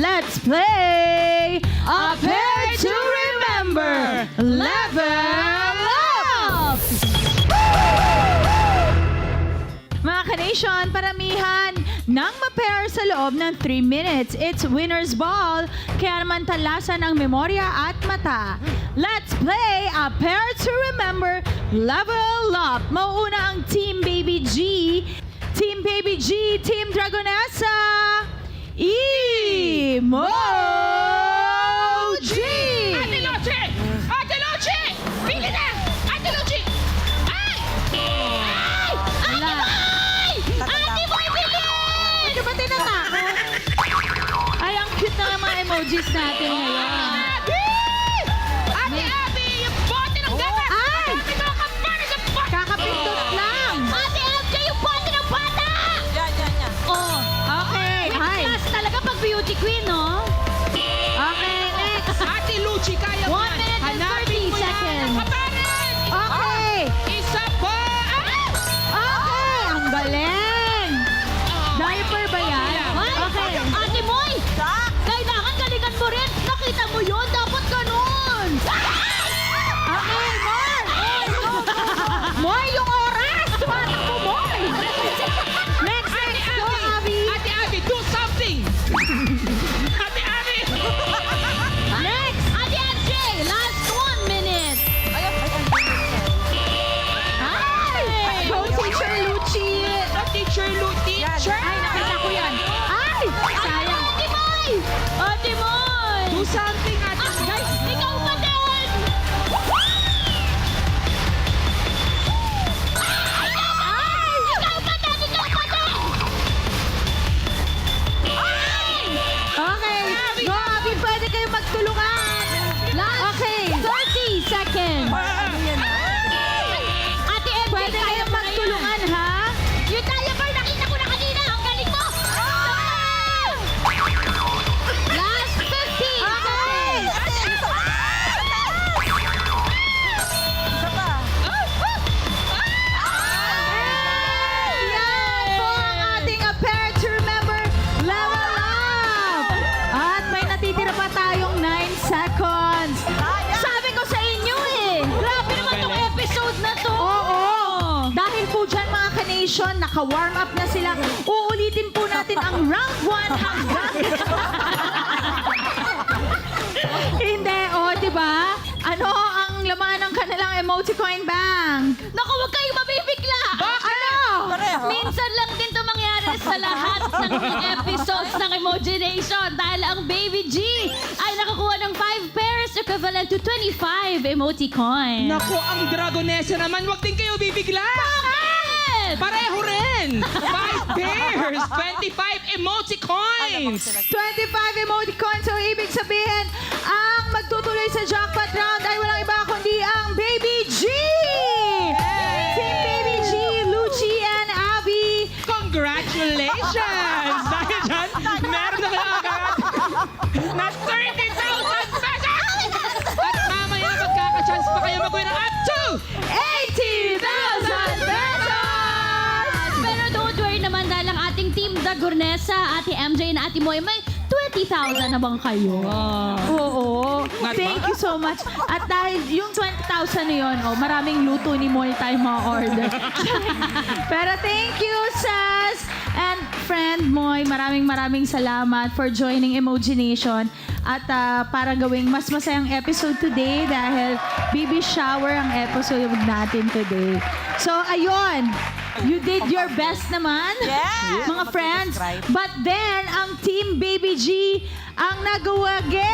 Let's play a pair to remember. Level up! Mga ka-nation, paramihan nang ma-pair sa loob ng 3 minutes. It's winner's ball, kaya naman talasan ang memorya at mata. Let's play a pair to remember. Level up! Mauuna ang Team Baby G. Team Baby G, Team Dragonessa. Emoji! Ate Luchi! Ate Luchi! Pili na! Ate Luchi! Ay! Ay! Ate Boy! Ate Boy, pili! Ano ba tinatakot? Ay, ang cute na mga emojis natin ngayon. Abby! Ate Abby! Yung bote ng gatas! Ay! Ate mga kampana sa bote! Kakapindot lang. Ate MJ, yung bote ng bata! Oh, okay. Hi. Class talaga pag beauty queen, no? Okay, next. Ate Luchi, kaya mo 1 yan. minute and Hanapin 30 mo yan. seconds. Kapanan! Okay. Isa pa! Okay. Ang galing. Diaper ba yan? Okay. Ate Moy! Kailangan galingan mo rin. Nakita mo yun? Dapat ganun. Okay, more. More yung oras. Tumatakbo, Moy. Next, next. Go, Abby. Ate Abby, do something! Ate Abby! Next. Ate MJ, last 1 minute. Ay. Go, Teacher Lucci. Teacher Lu, teacher! Ay, nakita ko yan. Ay, sayang. Ate Moy! Ate Moy! Do something, Ate Ah, guys, ikaw pa din! Ay! Ikaw pa din! Ikaw pa din! Okay. Go, Abby. Pwede kayo magtulungan. Last Okay. 30 seconds. Ate MJ, Pwede kaya kayo mo na yan. magtulungan, ha? Yung diaper, nakita ko na kanina. Ang galing mo! Last 15 seconds. Yan po ang ating A Pair to Remember Level Up! At may natitira pa tayong 9 seconds. Sabi ko sa inyo eh! Grabe naman tong episode na to. Oo! Dahil po dyan mga ka-nation, naka-warm up na sila. Uulitin po natin ang round 1 hanggang... Hindi, di ba? Ano ang laman ng kanilang emoticon bank? Naku, huwag kayong mabibigla. Ano? Minsan lang din to mangyari sa lahat ng episodes ng Emoji Nation dahil ang Baby G ay nakakuha ng 5 pairs equivalent to 25 emoticons. Naku, ang Dragonessa naman, wag din kayo bibigla! Bakit? Pareho rin! 5 pairs! 25 emoticons! 25 emoticons. So, ibig sabihin, ang magtutuloy sa jackpot round ay walang iba kundi ang Baby G! Team Baby G, Lucci and Abby. Congratulations! Dahil dyan, meron na kayo agad na 30,000 pesos! At mamaya magkaka-chance pa kayo mag-win ng up to 80,000 pesos! Pero don't worry naman dahil ang ating team Dagornesa, Ate MJ na Ate Moy, may 20,000 na bang kayo? Oo. Not Thank bad. you so much. At dahil yung 20,000 na yun, maraming luto ni Moy tayo mga order. Pero thank you, Sas! And friend Moy, maraming salamat for joining Emoji Nation. At para gawing mas masayang episode today dahil baby shower ang episode natin today. So, ayun. You did your best naman, Yes! mga friends. But then, ang Team Baby G ang nagawa again.